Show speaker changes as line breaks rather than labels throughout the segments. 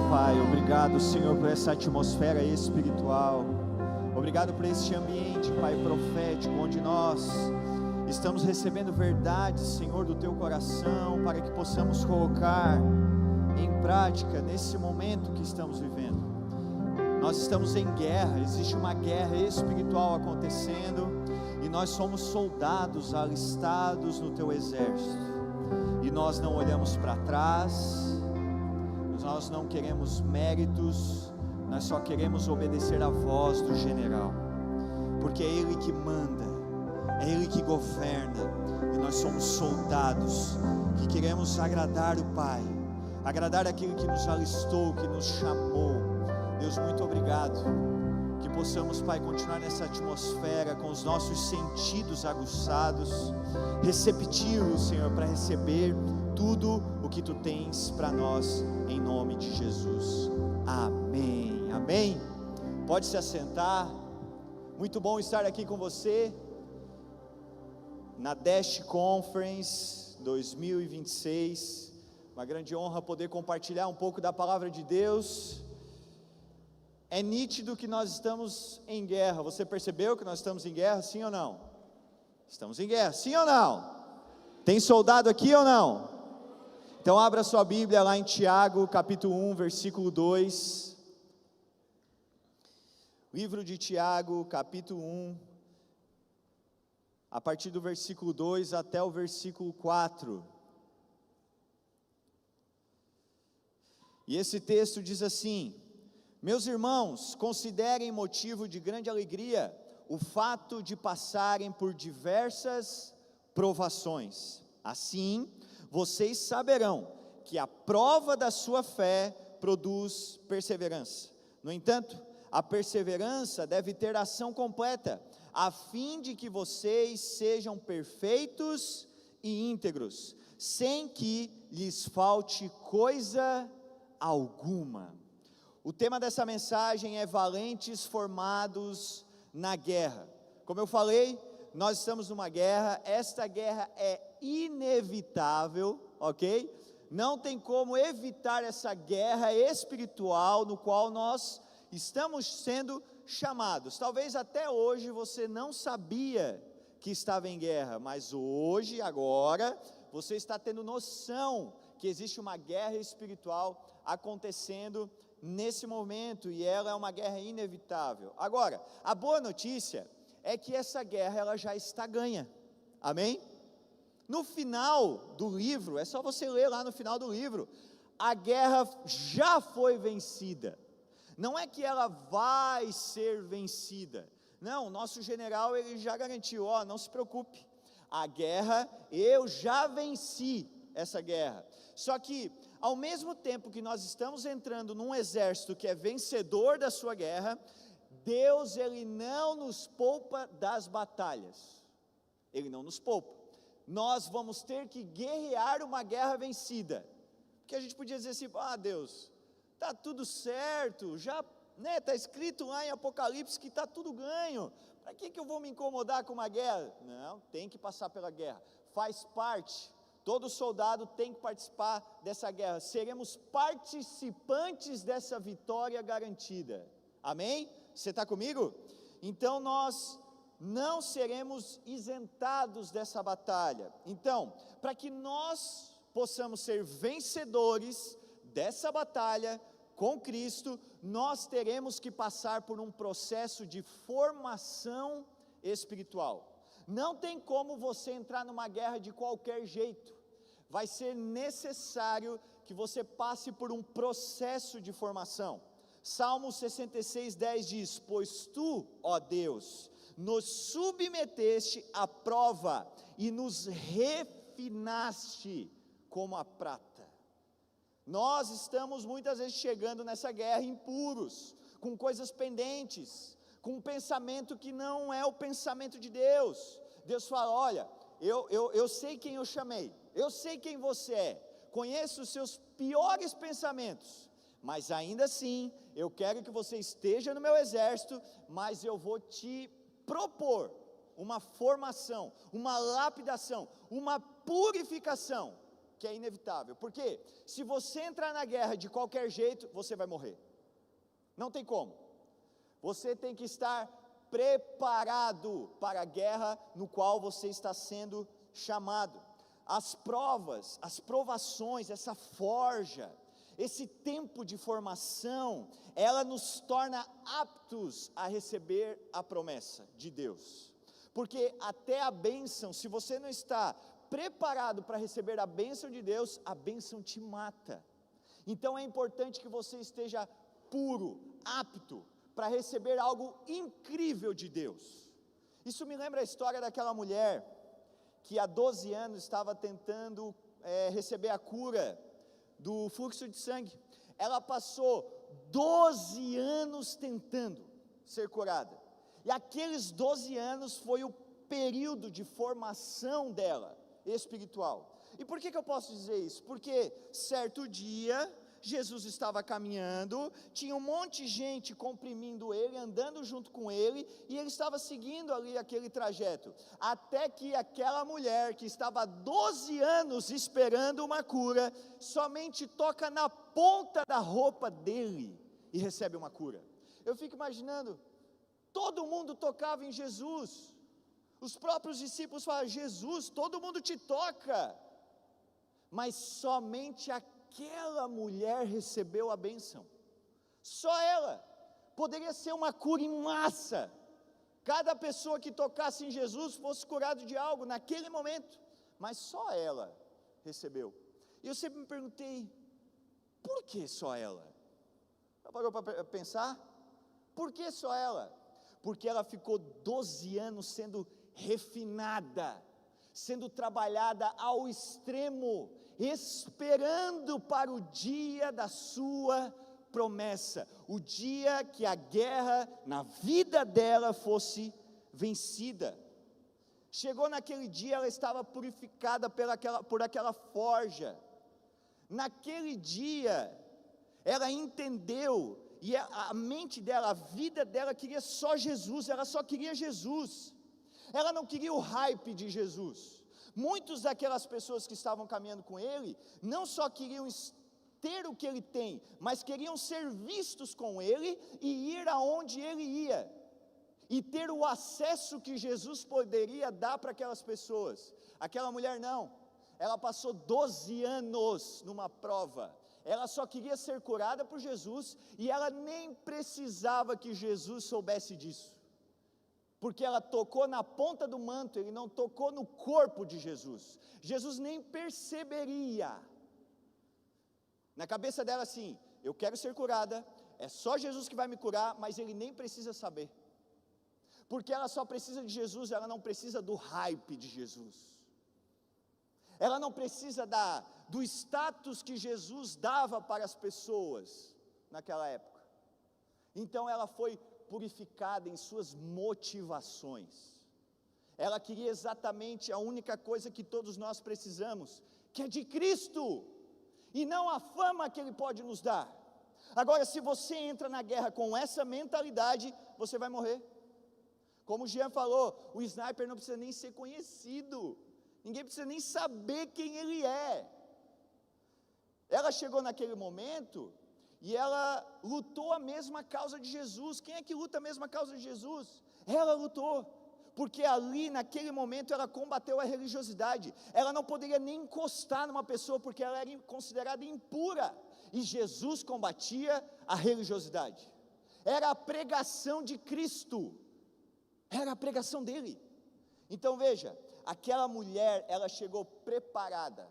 Pai, obrigado, Senhor, por essa atmosfera espiritual. Obrigado por este ambiente, Pai, profético, onde nós estamos recebendo verdades, Senhor, do Teu coração, para que possamos colocar em prática nesse momento que estamos vivendo. Nós estamos em guerra, existe uma guerra espiritual acontecendo, e nós somos soldados alistados no Teu exército, e nós não olhamos para trás, nós não queremos méritos, nós só queremos obedecer à voz do general, porque é Ele que manda, é Ele que governa, e nós somos soldados que queremos agradar o Pai, agradar aquele que nos alistou, que nos chamou. Deus, muito obrigado, que possamos, Pai, continuar nessa atmosfera com os nossos sentidos aguçados, receptivos, Senhor, para receber tudo o que Tu tens para nós, em nome de Jesus, amém, amém. Pode se assentar. Muito bom estar aqui com você na Dash Conference 2026, uma grande honra poder compartilhar um pouco da palavra de Deus. É nítido que nós estamos em guerra. Você percebeu que nós estamos em guerra, sim ou não? Estamos em guerra, sim ou não? Tem soldado aqui ou não? Então abra sua Bíblia lá em Tiago, capítulo 1, versículo 2. Livro de Tiago, capítulo 1, a partir do versículo 2 até o versículo 4. E esse texto diz assim: meus irmãos, considerem motivo de grande alegria o fato de passarem por diversas provações. Assim, vocês saberão que a prova da sua fé produz perseverança. No entanto, a perseverança deve ter ação completa, a fim de que vocês sejam perfeitos e íntegros, sem que lhes falte coisa alguma. O tema dessa mensagem é valentes formados na guerra. Como eu falei, nós estamos numa guerra, esta guerra é inevitável, ok? Não tem como evitar essa guerra espiritual no qual nós estamos sendo chamados. Talvez até hoje você não sabia que estava em guerra, mas hoje, agora, você está tendo noção que existe uma guerra espiritual acontecendo nesse momento, e ela é uma guerra inevitável. Agora, a boa notícia é que essa guerra ela já está ganha, amém? No final do livro, é só você ler lá no final do livro, a guerra já foi vencida. Não é que ela vai ser vencida, não, o nosso general ele já garantiu, não se preocupe, a guerra, eu já venci essa guerra. Só que, ao mesmo tempo que nós estamos entrando num exército que é vencedor da sua guerra, Deus ele não nos poupa das batalhas, Ele não nos poupa. Nós vamos ter que guerrear uma guerra vencida, porque a gente podia dizer assim, Deus, está tudo certo, já está escrito lá em Apocalipse que está tudo ganho, para que eu vou me incomodar com uma guerra? Não, tem que passar pela guerra, faz parte, todo soldado tem que participar dessa guerra, seremos participantes dessa vitória garantida, amém? Você está comigo? Então nós não seremos isentados dessa batalha. Então, para que nós possamos ser vencedores dessa batalha com Cristo, nós teremos que passar por um processo de formação espiritual. Não tem como você entrar numa guerra de qualquer jeito, vai ser necessário que você passe por um processo de formação. Salmo 66:10 diz, pois Tu, ó Deus, nos submeteste à prova e nos refinaste como a prata. Nós estamos muitas vezes chegando nessa guerra impuros, com coisas pendentes, com um pensamento que não é o pensamento de Deus. Deus fala, olha, eu sei quem eu chamei, eu sei quem você é, conheço os seus piores pensamentos, mas ainda assim, eu quero que você esteja no meu exército, mas eu vou te propor uma formação, uma lapidação, uma purificação, que é inevitável. Por quê? Se você entrar na guerra de qualquer jeito, você vai morrer. Não tem como. Você tem que estar preparado para a guerra no qual você está sendo chamado. As provas, as provações, essa forja, esse tempo de formação, ela nos torna aptos a receber a promessa de Deus. Porque até a bênção, se você não está preparado para receber a bênção de Deus, a bênção te mata. Então é importante que você esteja puro, apto para receber algo incrível de Deus. Isso me lembra a história daquela mulher que há 12 anos estava tentando receber a cura do fluxo de sangue. Ela passou 12 anos tentando ser curada, e aqueles 12 anos foi o período de formação dela espiritual. E por que eu posso dizer isso? Porque certo dia Jesus estava caminhando, tinha um monte de gente comprimindo ele, andando junto com ele, e ele estava seguindo ali aquele trajeto, até que aquela mulher que estava há 12 anos esperando uma cura, somente toca na ponta da roupa dele, e recebe uma cura. Eu fico imaginando, todo mundo tocava em Jesus, os próprios discípulos falaram: Jesus, todo mundo te toca, mas somente aquela mulher recebeu a bênção, só ela. Poderia ser uma cura em massa, cada pessoa que tocasse em Jesus fosse curado de algo naquele momento, mas só ela recebeu. E eu sempre me perguntei, por que só ela? Já parou para pensar? Por que só ela? Porque ela ficou 12 anos sendo refinada, sendo trabalhada ao extremo, esperando para o dia da sua promessa, o dia que a guerra na vida dela fosse vencida. Chegou naquele dia, ela estava purificada por aquela forja. Naquele dia, ela entendeu, e a mente dela, a vida dela queria só Jesus, ela só queria Jesus, ela não queria o hype de Jesus. Muitas daquelas pessoas que estavam caminhando com ele, não só queriam ter o que ele tem, mas queriam ser vistos com ele, e ir aonde ele ia, e ter o acesso que Jesus poderia dar para aquelas pessoas. Aquela mulher não, ela passou 12 anos numa prova, ela só queria ser curada por Jesus, e ela nem precisava que Jesus soubesse disso, porque ela tocou na ponta do manto, ele não tocou no corpo de Jesus, Jesus nem perceberia. Na cabeça dela assim, eu quero ser curada, é só Jesus que vai me curar, mas ele nem precisa saber, porque ela só precisa de Jesus, ela não precisa do hype de Jesus, ela não precisa do status que Jesus dava para as pessoas naquela época. Então ela foi purificada em suas motivações, ela queria exatamente a única coisa que todos nós precisamos, que é de Cristo, e não a fama que Ele pode nos dar. Agora, se você entra na guerra com essa mentalidade, você vai morrer. Como o Jean falou, o sniper não precisa nem ser conhecido, ninguém precisa nem saber quem ele é. Ela chegou naquele momento, e ela lutou a mesma causa de Jesus. Quem é que luta a mesma causa de Jesus? Ela lutou, porque ali naquele momento ela combateu a religiosidade. Ela não poderia nem encostar numa pessoa, porque ela era considerada impura, e Jesus combatia a religiosidade. Era a pregação de Cristo, era a pregação dele. Então veja, aquela mulher, ela chegou preparada,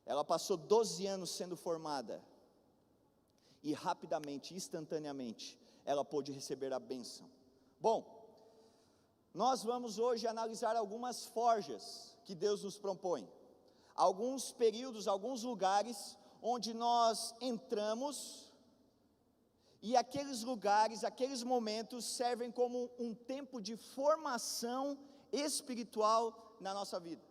ela passou 12 anos sendo formada, e rapidamente, instantaneamente, ela pôde receber a bênção. Bom, nós vamos hoje analisar algumas forjas que Deus nos propõe, alguns períodos, alguns lugares, onde nós entramos, e aqueles lugares, aqueles momentos, servem como um tempo de formação espiritual na nossa vida.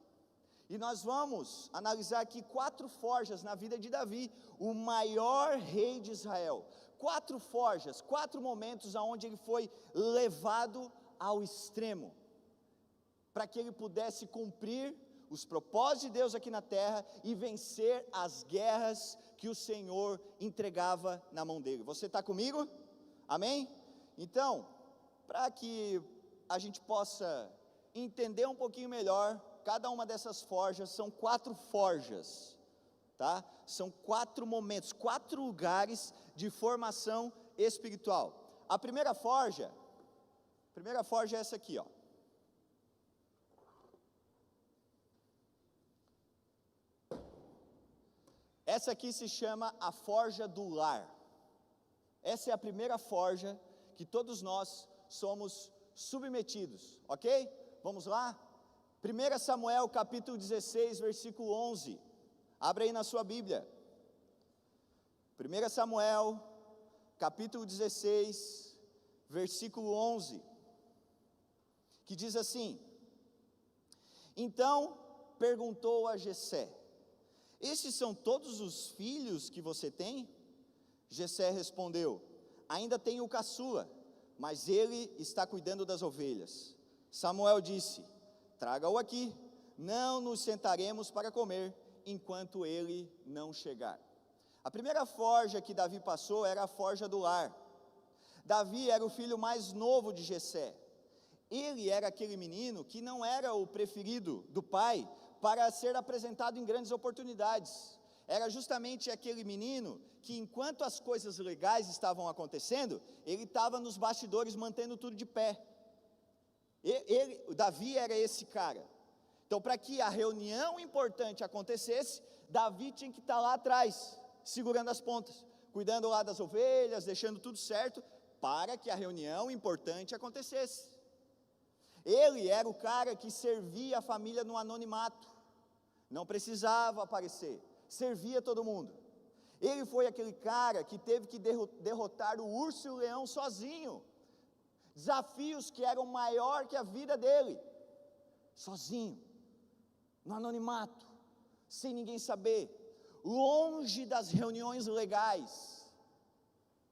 E nós vamos analisar aqui 4 forjas na vida de Davi, o maior rei de Israel. 4 forjas, 4 momentos onde ele foi levado ao extremo, para que ele pudesse cumprir os propósitos de Deus aqui na terra e vencer as guerras que o Senhor entregava na mão dele. Você está comigo? Amém? Então, para que a gente possa entender um pouquinho melhor, cada uma dessas forjas, são 4 forjas, tá? São 4 momentos, 4 lugares de formação espiritual. A primeira forja é essa aqui, ó. Essa aqui se chama a forja do lar. Essa é a primeira forja que todos nós somos submetidos, ok? Vamos lá? 1 Samuel capítulo 16, versículo 11. Abre aí na sua Bíblia. 1 Samuel capítulo 16, versículo 11. Que diz assim: Então perguntou a Jessé: estes são todos os filhos que você tem? Jessé respondeu: ainda tenho o caçula, mas ele está cuidando das ovelhas. Samuel disse: traga-o aqui, não nos sentaremos para comer, enquanto ele não chegar. A primeira forja que Davi passou era a forja do lar. Davi era o filho mais novo de Jessé. Ele era aquele menino que não era o preferido do pai para ser apresentado em grandes oportunidades. Era justamente aquele menino que, enquanto as coisas legais estavam acontecendo, ele estava nos bastidores mantendo tudo de pé. Davi era esse cara. Então, para que a reunião importante acontecesse, Davi tinha que estar lá atrás, segurando as pontas, cuidando lá das ovelhas, deixando tudo certo, para que a reunião importante acontecesse. Ele era o cara que servia a família no anonimato, não precisava aparecer, servia todo mundo. Ele foi aquele cara que teve que derrotar o urso e o leão sozinho, desafios que eram maior que a vida dele, sozinho, no anonimato, sem ninguém saber, longe das reuniões legais.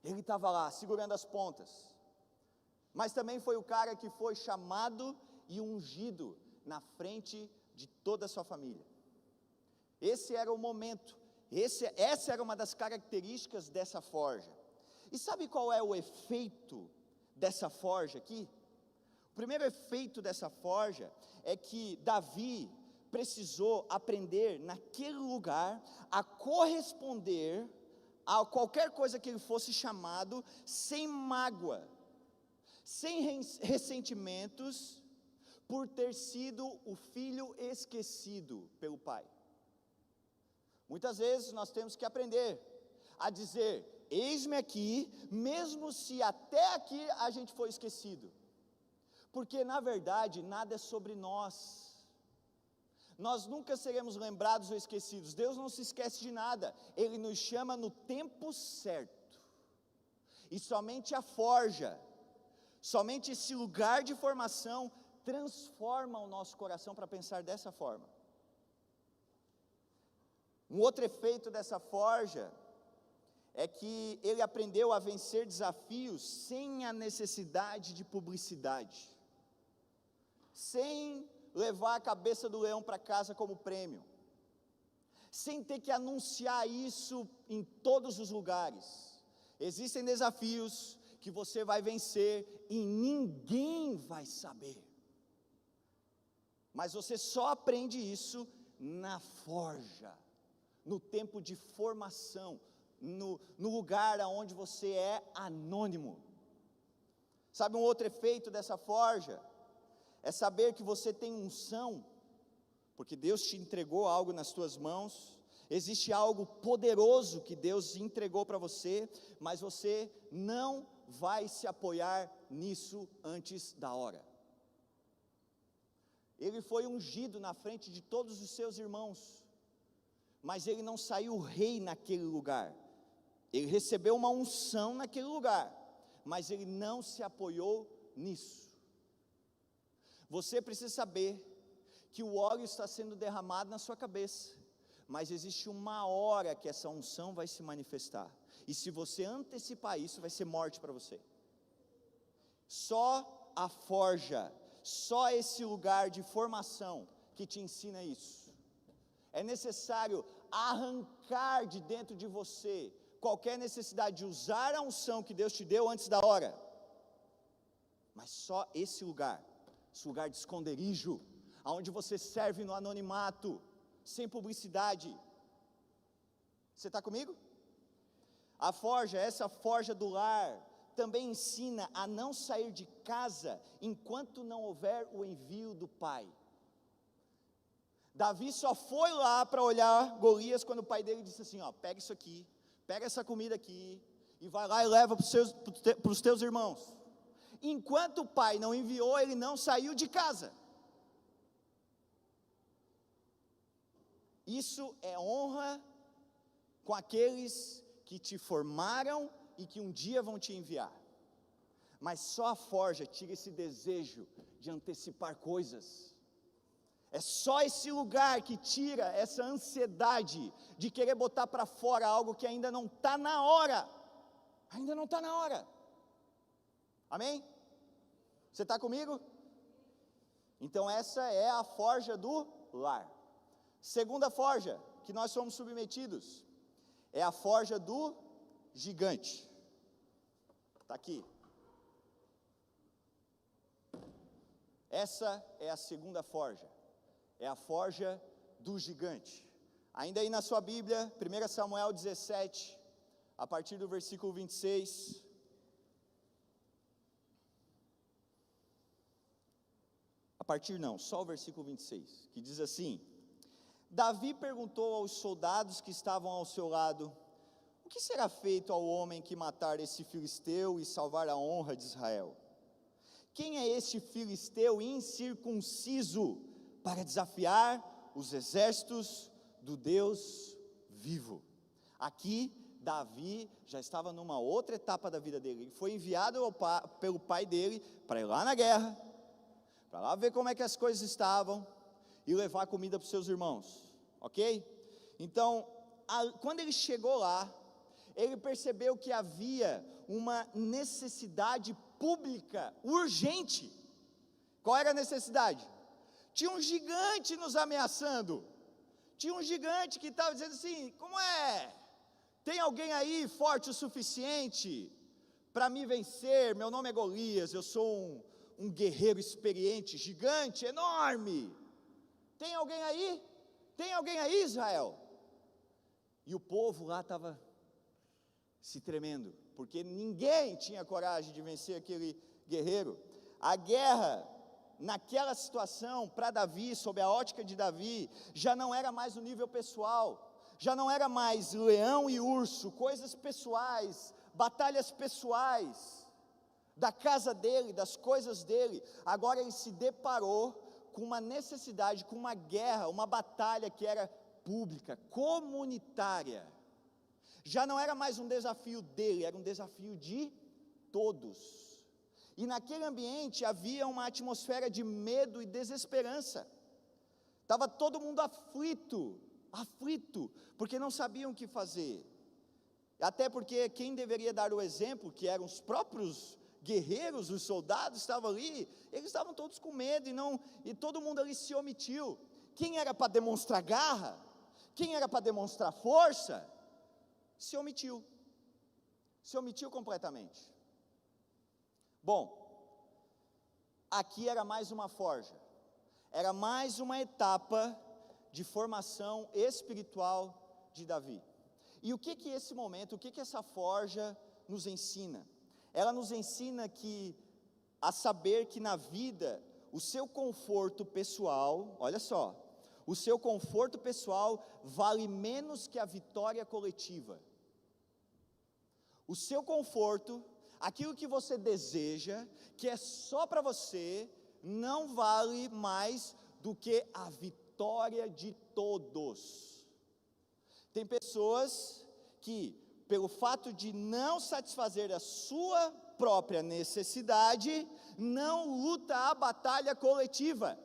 Ele estava lá, segurando as pontas. Mas também foi o cara que foi chamado e ungido na frente de toda a sua família. Esse era o momento, essa era uma das características dessa forja. E sabe qual é o efeito dessa forja aqui? O primeiro efeito dessa forja é que Davi precisou aprender naquele lugar a corresponder a qualquer coisa que ele fosse chamado, sem mágoa, sem ressentimentos, por ter sido o filho esquecido pelo pai. Muitas vezes nós temos que aprender a dizer: eis-me aqui, mesmo se até aqui a gente foi esquecido, porque na verdade nada é sobre nós. Nós nunca seremos lembrados ou esquecidos. Deus não se esquece de nada, Ele nos chama no tempo certo, e somente a forja, somente esse lugar de formação transforma o nosso coração para pensar dessa forma. Um outro efeito dessa forja é que ele aprendeu a vencer desafios sem a necessidade de publicidade, sem levar a cabeça do leão para casa como prêmio, sem ter que anunciar isso em todos os lugares. Existem desafios que você vai vencer e ninguém vai saber, mas você só aprende isso na forja, no tempo de formação, no lugar onde você é anônimo. Sabe um outro efeito dessa forja? É saber que você tem unção, porque Deus te entregou algo nas tuas mãos, existe algo poderoso que Deus entregou para você, mas você não vai se apoiar nisso antes da hora. Ele foi ungido na frente de todos os seus irmãos, mas ele não saiu rei naquele lugar. Ele recebeu uma unção naquele lugar, mas ele não se apoiou nisso. Você precisa saber que o óleo está sendo derramado na sua cabeça, mas existe uma hora que essa unção vai se manifestar, e se você antecipar isso, vai ser morte para você. Só a forja, só esse lugar de formação que te ensina isso. É necessário arrancar de dentro de você qualquer necessidade de usar a unção que Deus te deu antes da hora. Mas só esse lugar de esconderijo, aonde você serve no anonimato, sem publicidade. Você está comigo? A forja, essa forja do lar, também ensina a não sair de casa enquanto não houver o envio do pai. Davi só foi lá para olhar Golias quando o pai dele disse assim, ó, pega isso aqui, pega essa comida aqui, e vai lá e leva para os teus irmãos. Enquanto o pai não enviou, ele não saiu de casa. Isso é honra com aqueles que te formaram e que um dia vão te enviar. Mas só a forja tira esse desejo de antecipar coisas. É só esse lugar que tira essa ansiedade de querer botar para fora algo que ainda não está na hora. Ainda não está na hora. Amém? Você está comigo? Então essa é a forja do lar. Segunda forja que nós somos submetidos é a forja do gigante. Está aqui. Essa é a segunda forja. É a forja do gigante. Ainda aí na sua Bíblia, 1 Samuel 17, a partir do versículo 26. Só o versículo 26, que diz assim: Davi perguntou aos soldados que estavam ao seu lado: o que será feito ao homem que matar esse filisteu e salvar a honra de Israel? Quem é este filisteu incircunciso para desafiar os exércitos do Deus vivo? Aqui, Davi já estava numa outra etapa da vida dele. Ele foi enviado pelo pai dele para ir lá na guerra, para lá ver como é que as coisas estavam e levar comida para os seus irmãos, ok? Então, quando ele chegou lá, ele percebeu que havia uma necessidade pública, urgente. Qual era a necessidade? Tinha um gigante nos ameaçando, tinha um gigante que estava dizendo assim, como é? Tem alguém aí forte o suficiente para me vencer? Meu nome é Golias, eu sou um guerreiro experiente, gigante, enorme. Tem alguém aí? Tem alguém aí, Israel? E o povo lá estava se tremendo, porque ninguém tinha coragem de vencer aquele guerreiro. A guerra, naquela situação, para Davi, sob a ótica de Davi, já não era mais no nível pessoal, já não era mais leão e urso, coisas pessoais, batalhas pessoais, da casa dele, das coisas dele. Agora ele se deparou com uma necessidade, com uma guerra, uma batalha que era pública, comunitária. Já não era mais um desafio dele, era um desafio de todos. E naquele ambiente havia uma atmosfera de medo e desesperança. Estava todo mundo aflito, porque não sabiam o que fazer. Até porque quem deveria dar o exemplo, que eram os próprios guerreiros, os soldados estavam ali, eles estavam todos com medo e todo mundo ali se omitiu. Quem era para demonstrar garra, quem era para demonstrar força, se omitiu completamente. Bom, aqui era mais uma forja, era mais uma etapa de formação espiritual de Davi. E o que esse momento, o que essa forja nos ensina? Ela nos ensina a saber que na vida, o seu conforto pessoal, olha só, o seu conforto pessoal vale menos que a vitória coletiva. O seu conforto, aquilo que você deseja, que é só para você, não vale mais do que a vitória de todos. Tem pessoas que, pelo fato de não satisfazer a sua própria necessidade, não luta a batalha coletiva.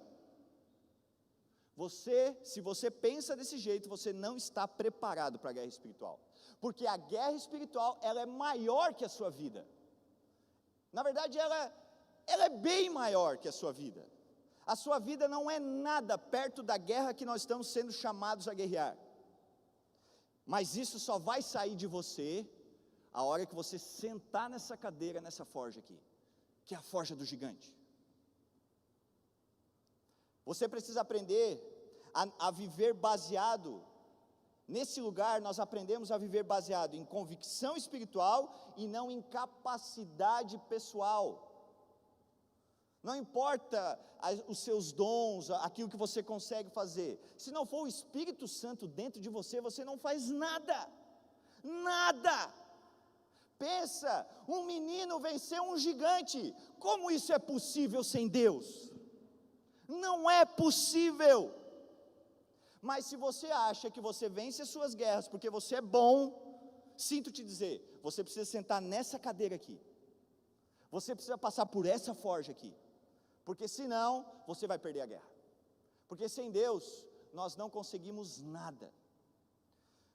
Se você pensa desse jeito, você não está preparado para a guerra espiritual. Porque a guerra espiritual, ela é maior que a sua vida. Na verdade, ela é bem maior que a sua vida. A sua vida não é nada perto da guerra que nós estamos sendo chamados a guerrear. Mas isso só vai sair de você a hora que você sentar nessa cadeira, nessa forja aqui, que é a forja do gigante. Você precisa aprender a viver baseado, nesse lugar nós aprendemos a viver baseado em convicção espiritual e não em capacidade pessoal. Não importa os seus dons, aquilo que você consegue fazer, se não for o Espírito Santo dentro de você, você não faz nada, nada. Pensa, um menino venceu um gigante, como isso é possível sem Deus? Não é possível. Mas se você acha que você vence as suas guerras porque você é bom, sinto te dizer, você precisa sentar nessa cadeira aqui, você precisa passar por essa forja aqui, porque senão você vai perder a guerra, porque sem Deus nós não conseguimos nada.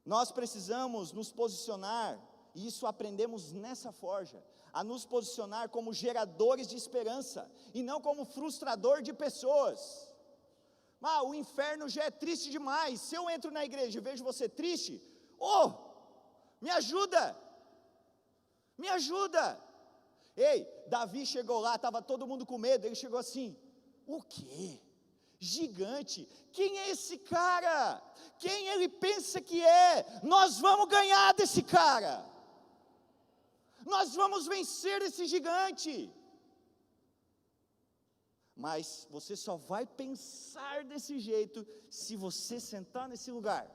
Nós precisamos nos posicionar, e isso aprendemos nessa forja, a nos posicionar como geradores de esperança, e não como frustrador de pessoas. O inferno já é triste demais, se eu entro na igreja e vejo você triste, me ajuda, me ajuda. Ei, Davi chegou lá, estava todo mundo com medo, ele chegou assim, o quê? Gigante? Quem é esse cara? Quem ele pensa que é? Nós vamos ganhar desse cara, nós vamos vencer esse gigante. Mas você só vai pensar desse jeito se você sentar nesse lugar.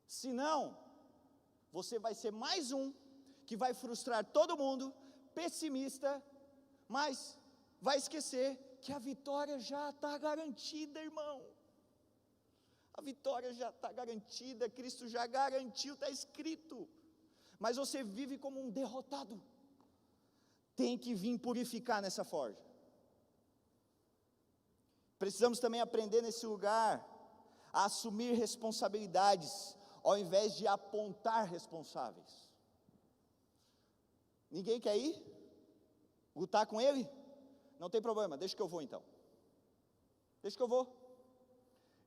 Senão, você vai ser mais um que vai frustrar todo mundo, pessimista, mas vai esquecer que a vitória já está garantida, irmão. A vitória já está garantida, Cristo já garantiu, está escrito. Mas você vive como um derrotado. Tem que vir purificar nessa forja. Precisamos também aprender nesse lugar a assumir responsabilidades, ao invés de apontar responsáveis. Ninguém quer ir? Lutar com ele? Não tem problema, deixa que eu vou então. Deixa que eu vou.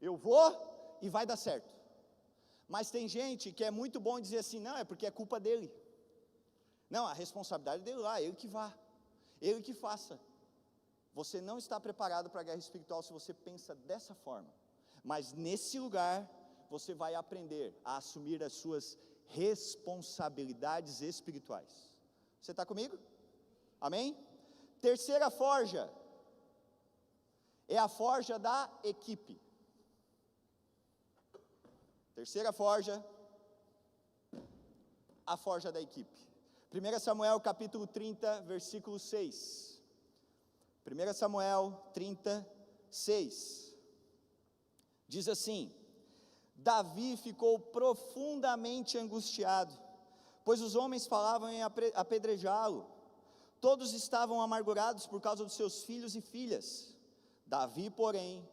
Eu vou e vai dar certo. Mas tem gente que é muito bom em dizer assim, não, é porque é culpa dele. Não, a responsabilidade dele lá, ele que vá, ele que faça. Você não está preparado para a guerra espiritual se você pensa dessa forma. Mas nesse lugar, você vai aprender a assumir as suas responsabilidades espirituais. Você está comigo? Amém? Terceira forja, é a forja da equipe. Terceira forja, a forja da equipe. 1 Samuel capítulo 30, versículo 6. 1 Samuel 30, 6, diz assim, Davi ficou profundamente angustiado, pois os homens falavam em apedrejá-lo, todos estavam amargurados por causa dos seus filhos e filhas. Davi, porém,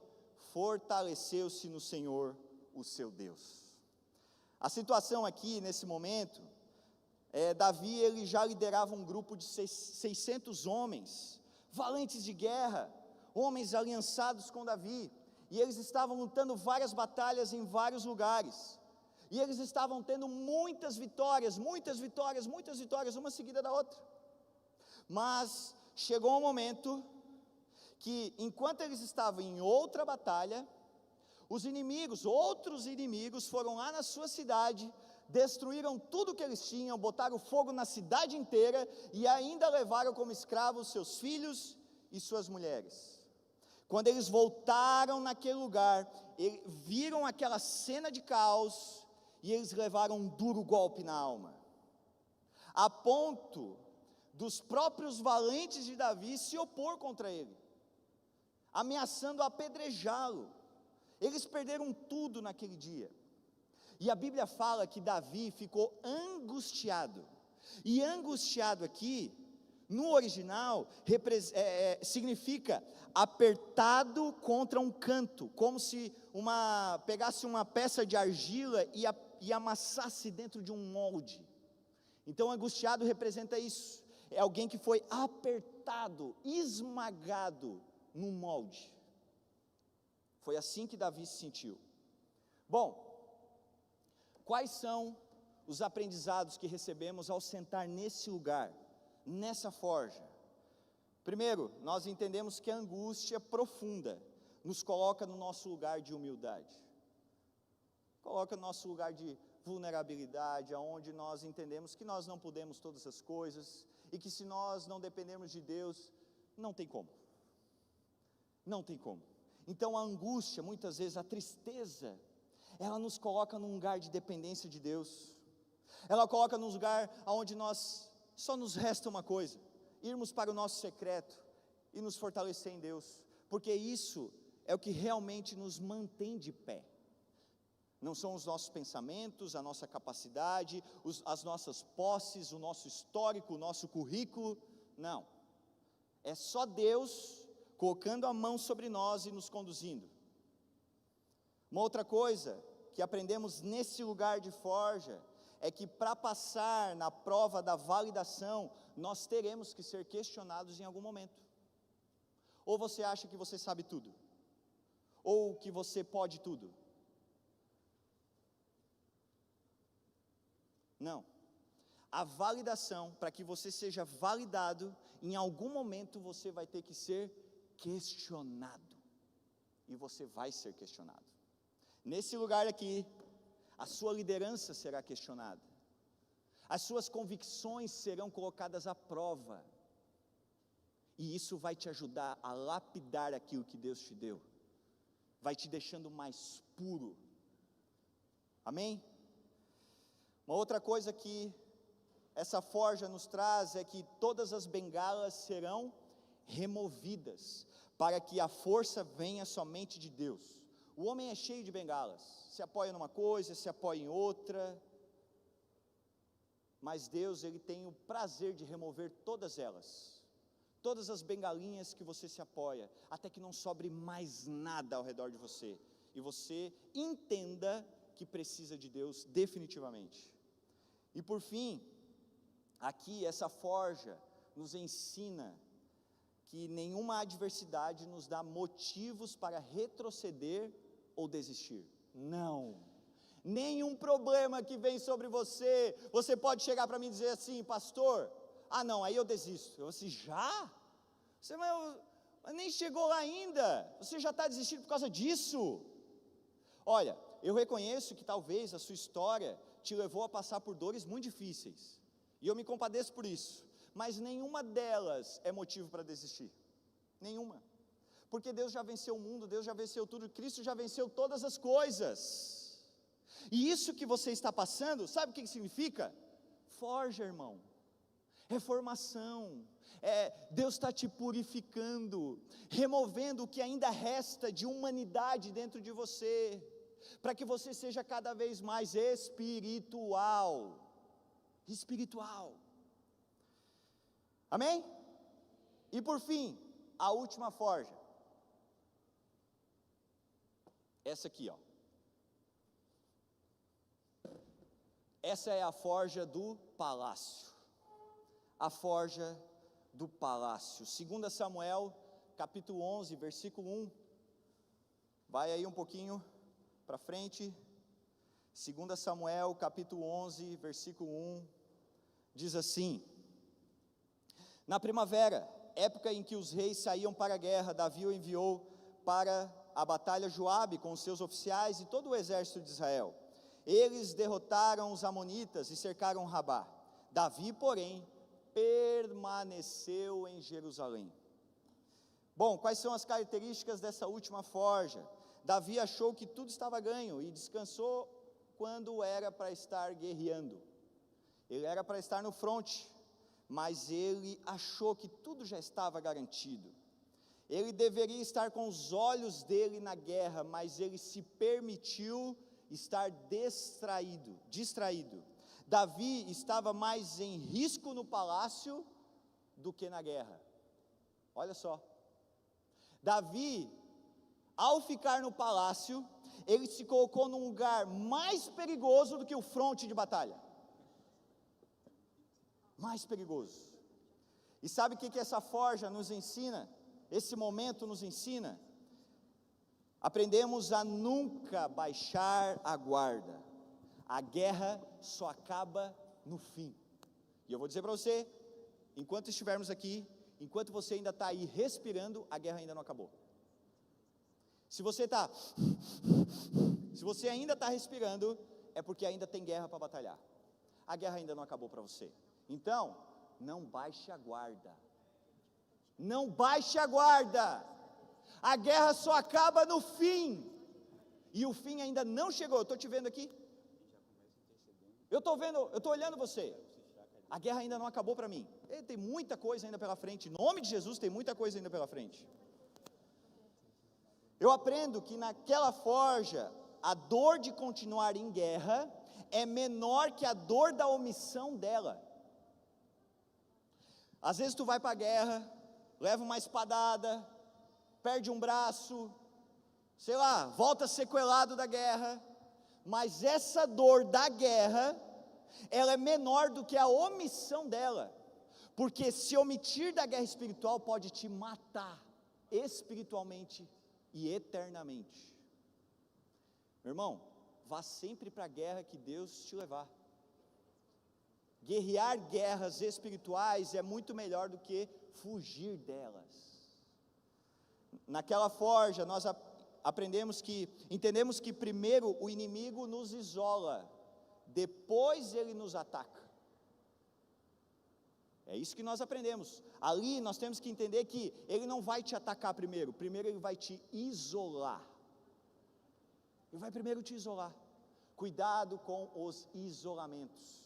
fortaleceu-se no Senhor, o seu Deus. A situação aqui, nesse momento, Davi ele já liderava um grupo de 600 homens, valentes de guerra, homens aliançados com Davi, e eles estavam lutando várias batalhas em vários lugares, e eles estavam tendo muitas vitórias, uma seguida da outra. Mas chegou um momento que, enquanto eles estavam em outra batalha, os inimigos, outros inimigos, foram lá na sua cidade, destruíram tudo que eles tinham, botaram fogo na cidade inteira e ainda levaram como escravos seus filhos e suas mulheres. Quando eles voltaram naquele lugar, viram aquela cena de caos e eles levaram um duro golpe na alma, a ponto dos próprios valentes de Davi se opor contra ele, ameaçando apedrejá-lo. Eles perderam tudo naquele dia. E a Bíblia fala que Davi ficou angustiado, e angustiado aqui, no original, significa apertado contra um canto, como se pegasse uma peça de argila e amassasse dentro de um molde. Então angustiado representa isso, é alguém que foi apertado, esmagado num molde. Foi assim que Davi se sentiu. Bom, quais são os aprendizados que recebemos ao sentar nesse lugar, nessa forja? Primeiro, nós entendemos que a angústia profunda nos coloca no nosso lugar de humildade. Coloca no nosso lugar de vulnerabilidade, aonde nós entendemos que nós não podemos todas as coisas, e que se nós não dependermos de Deus, não tem como. Não tem como. Então a angústia, muitas vezes a tristeza, ela nos coloca num lugar de dependência de Deus. Ela coloca num lugar onde nós, só nos resta uma coisa: irmos para o nosso secreto e nos fortalecer em Deus, porque isso é o que realmente nos mantém de pé. Não são os nossos pensamentos, a nossa capacidade, as nossas posses, o nosso histórico, o nosso currículo, não. É só Deus colocando a mão sobre nós e nos conduzindo. Uma outra coisa que aprendemos nesse lugar de forja, é que para passar na prova da validação, nós teremos que ser questionados em algum momento. Ou você acha que você sabe tudo? Ou que você pode tudo? Não. A validação, para que você seja validado, em algum momento você vai ter que ser questionado. E você vai ser questionado. Nesse lugar aqui, a sua liderança será questionada. As suas convicções serão colocadas à prova. E isso vai te ajudar a lapidar aquilo que Deus te deu. Vai te deixando mais puro. Amém? Uma outra coisa que essa forja nos traz é que todas as bengalas serão removidas, para que a força venha somente de Deus. O homem é cheio de bengalas, se apoia numa coisa, se apoia em outra, mas Deus, Ele tem o prazer de remover todas elas, todas as bengalinhas que você se apoia, até que não sobre mais nada ao redor de você, e você entenda que precisa de Deus definitivamente. E por fim, aqui essa forja nos ensina que nenhuma adversidade nos dá motivos para retroceder ou desistir. Não. Nenhum problema que vem sobre você, você pode chegar para mim e dizer assim: pastor, não, aí eu desisto. Eu disse: já? Você nem chegou lá ainda, você já está desistindo por causa disso? Olha, eu reconheço que talvez a sua história te levou a passar por dores muito difíceis, e eu me compadeço por isso, mas nenhuma delas é motivo para desistir, nenhuma, porque Deus já venceu o mundo, Deus já venceu tudo, Cristo já venceu todas as coisas, e isso que você está passando, sabe o que significa? Forja, irmão, reformação, Deus está te purificando, removendo o que ainda resta de humanidade dentro de você, para que você seja cada vez mais espiritual, amém? E por fim, a última forja, essa aqui, essa é a forja do palácio, a forja do palácio, 2 Samuel, capítulo 11, versículo 1, vai aí um pouquinho para frente, 2 Samuel, capítulo 11, versículo 1, diz assim: na primavera, época em que os reis saíam para a guerra, Davi o enviou para a batalha Joabe com os seus oficiais e todo o exército de Israel. Eles derrotaram os amonitas e cercaram Rabá. Davi, porém, permaneceu em Jerusalém. Bom, quais são as características dessa última forja? Davi achou que tudo estava ganho e descansou quando era para estar guerreando. Ele era para estar no fronte, mas ele achou que tudo já estava garantido. Ele deveria estar com os olhos dele na guerra, mas ele se permitiu estar distraído. Davi estava mais em risco no palácio do que na guerra. Olha só. Davi, ao ficar no palácio, ele se colocou num lugar mais perigoso do que o fronte de batalha. Mais perigoso. E sabe o que essa forja nos ensina? esse momento nos ensina? Aprendemos a nunca baixar a guarda. A guerra só acaba no fim. E eu vou dizer para você, enquanto estivermos aqui, enquanto você ainda está aí respirando, a guerra ainda não acabou. Se você ainda está respirando, é porque ainda tem guerra para batalhar. A guerra ainda não acabou para você. Então, não baixe a guarda. Não baixe a guarda. A guerra só acaba no fim. E o fim ainda não chegou. Eu estou te vendo aqui. Eu estou olhando você. A guerra ainda não acabou para mim. Tem muita coisa ainda pela frente. Em nome de Jesus, tem muita coisa ainda pela frente. Eu aprendo que naquela forja, a dor de continuar em guerra é menor que a dor da omissão dela. Às vezes tu vai para a guerra, leva uma espadada, perde um braço, sei lá, volta sequelado da guerra, mas essa dor da guerra, ela é menor do que a omissão dela, porque se omitir da guerra espiritual pode te matar espiritualmente e eternamente. Meu irmão, vá sempre para a guerra que Deus te levar. Guerrear guerras espirituais é muito melhor do que fugir delas. Naquela forja nós entendemos que primeiro o inimigo nos isola, depois ele nos ataca. É isso que nós aprendemos. Ali nós temos que entender que ele não vai te atacar primeiro ele vai te isolar. Ele vai primeiro te isolar. Cuidado com os isolamentos.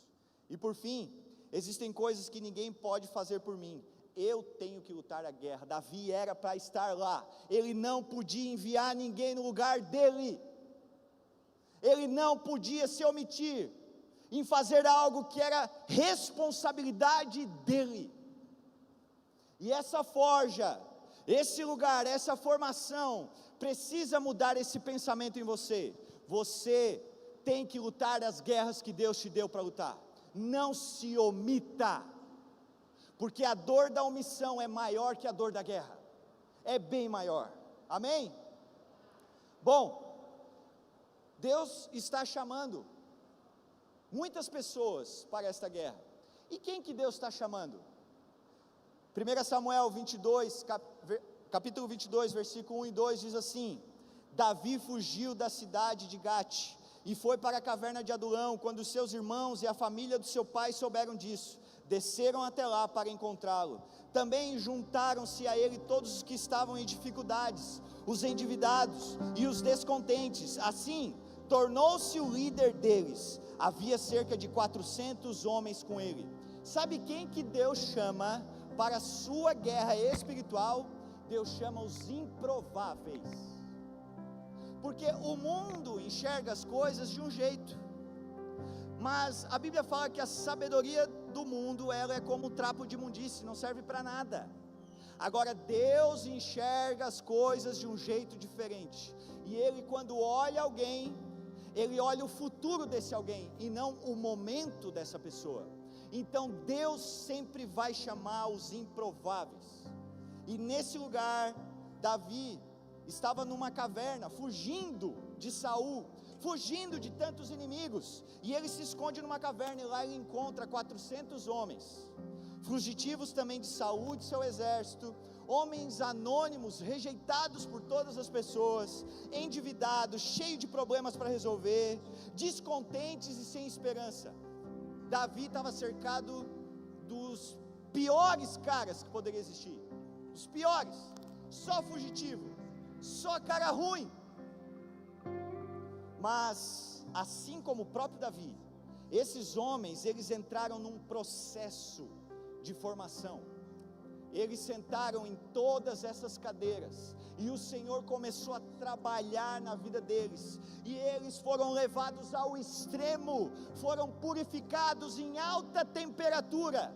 E por fim, existem coisas que ninguém pode fazer por mim. Eu tenho que lutar a guerra. Davi era para estar lá. Ele não podia enviar ninguém no lugar dele. Ele não podia se omitir em fazer algo que era responsabilidade dele. E essa forja, esse lugar, essa formação, precisa mudar esse pensamento em você. Você tem que lutar as guerras que Deus te deu para lutar. Não se omita, porque a dor da omissão é maior que a dor da guerra, é bem maior, amém? Bom, Deus está chamando muitas pessoas para esta guerra. E quem que Deus está chamando? 1 Samuel 22, capítulo 22, versículo 1 e 2 diz assim: Davi fugiu da cidade de Gate e foi para a caverna de Adulão. Quando seus irmãos e a família do seu pai souberam disso, desceram até lá para encontrá-lo. Também juntaram-se a ele todos os que estavam em dificuldades, os endividados e os descontentes. Assim, tornou-se o líder deles. Havia cerca de 400 homens com ele. Sabe quem que Deus chama para a sua guerra espiritual? Deus chama os improváveis. Porque o mundo enxerga as coisas de um jeito, mas a Bíblia fala que a sabedoria do mundo, ela é como um trapo de imundície, não serve para nada. Agora Deus enxerga as coisas de um jeito diferente, e Ele, quando olha alguém, Ele olha o futuro desse alguém, e não o momento dessa pessoa. Então Deus sempre vai chamar os improváveis. E nesse lugar, Davi estava numa caverna, fugindo de Saul, fugindo de tantos inimigos, e ele se esconde numa caverna, e lá ele encontra 400 homens, fugitivos também de Saul e de seu exército, homens anônimos, rejeitados por todas as pessoas, endividados, cheios de problemas para resolver, descontentes e sem esperança. Davi estava cercado dos piores caras que poderia existir, os piores, só fugitivo, só cara ruim. Mas assim como o próprio Davi, esses homens, eles entraram num processo de formação. Eles sentaram em todas essas cadeiras, e o Senhor começou a trabalhar na vida deles, e eles foram levados ao extremo, foram purificados em alta temperatura.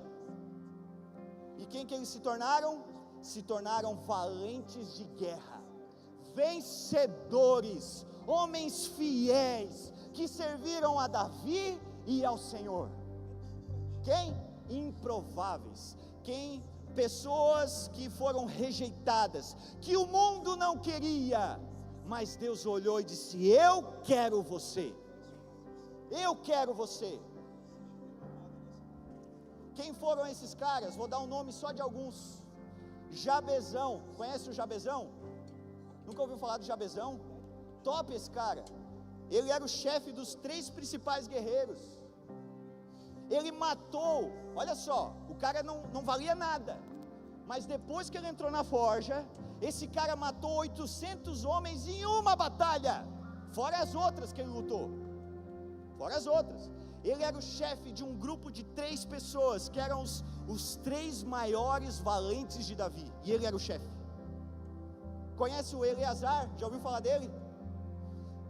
E quem que eles se tornaram? Se tornaram valentes de guerra, vencedores, homens fiéis, que serviram a Davi e ao Senhor. Quem? Improváveis. Quem pessoas que foram rejeitadas, que o mundo não queria, mas Deus olhou e disse: eu quero você, eu quero você. Quem foram esses caras? Vou dar um nome só de alguns. Jabezão, conhece o Jabezão? Nunca ouviu falar do Jabezão? Top esse cara. Ele era o chefe dos 3 principais guerreiros. Ele matou, olha só, o cara não valia nada, mas depois que ele entrou na forja, esse cara matou 800 homens em uma batalha, fora as outras que ele lutou, fora as outras. Ele era o chefe de um grupo de 3 pessoas, que eram os 3 maiores valentes de Davi, e ele era o chefe. Conhece o Eleazar? Já ouviu falar dele?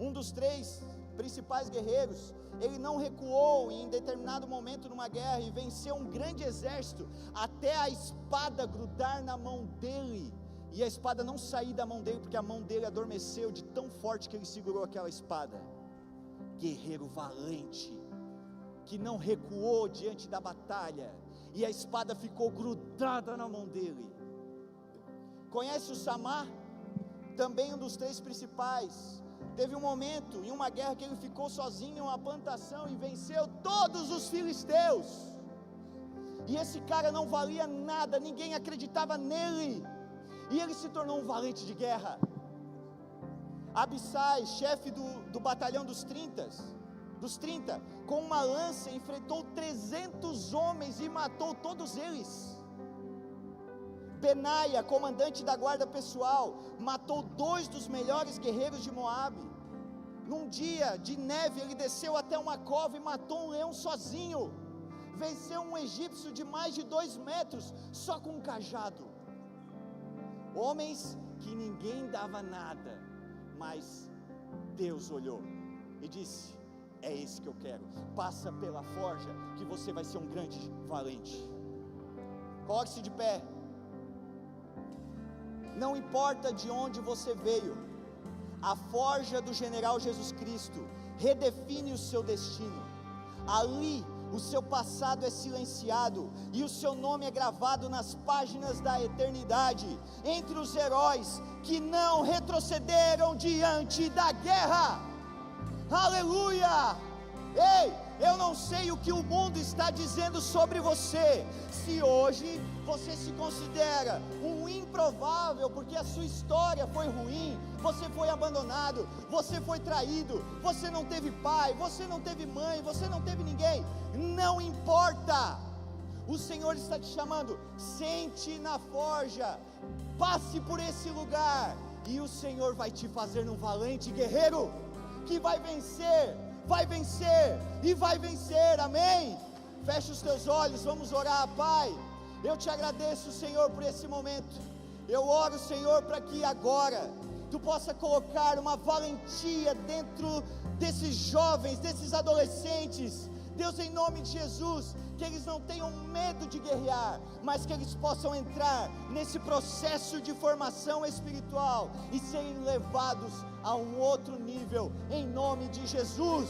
Um dos 3 principais guerreiros. Ele não recuou em determinado momento numa guerra e venceu um grande exército, até a espada grudar na mão dele, e a espada não sair da mão dele, porque a mão dele adormeceu de tão forte que ele segurou aquela espada. Guerreiro valente, que não recuou diante da batalha, e a espada ficou grudada na mão dele. Conhece o Samar? Também um dos 3 principais. Teve um momento em uma guerra que ele ficou sozinho em uma plantação e venceu todos os filisteus, e esse cara não valia nada, ninguém acreditava nele, e ele se tornou um valente de guerra. Abissai, chefe do batalhão dos 30, com uma lança enfrentou 300 homens e matou todos eles. Benaia, comandante da guarda pessoal, matou 2 dos melhores guerreiros de Moabe. Num dia de neve, ele desceu até uma cova e matou um leão sozinho. Venceu um egípcio de mais de 2 metros, só com um cajado. Homens que ninguém dava nada, mas Deus olhou e disse: é esse que eu quero. Passa pela forja que você vai ser um grande valente. Coloque-se de pé. Não importa de onde você veio, a forja do general Jesus Cristo redefine o seu destino. Ali o seu passado é silenciado e o seu nome é gravado nas páginas da eternidade, entre os heróis que não retrocederam diante da guerra. Aleluia! Ei, eu não sei o que o mundo está dizendo sobre você. Se hoje você se considera um improvável, porque a sua história foi ruim, você foi abandonado, você foi traído, você não teve pai, você não teve mãe, você não teve ninguém, não importa. O Senhor está te chamando, sente na forja, passe por esse lugar, e o Senhor vai te fazer um valente guerreiro, que vai vencer e vai vencer, amém? Feche os teus olhos, vamos orar. Pai, eu te agradeço, Senhor, por esse momento. Eu oro, Senhor, para que agora Tu possa colocar uma valentia dentro desses jovens, desses adolescentes, Deus, em nome de Jesus, que eles não tenham medo de guerrear, mas que eles possam entrar nesse processo de formação espiritual e serem levados a um outro nível, em nome de Jesus.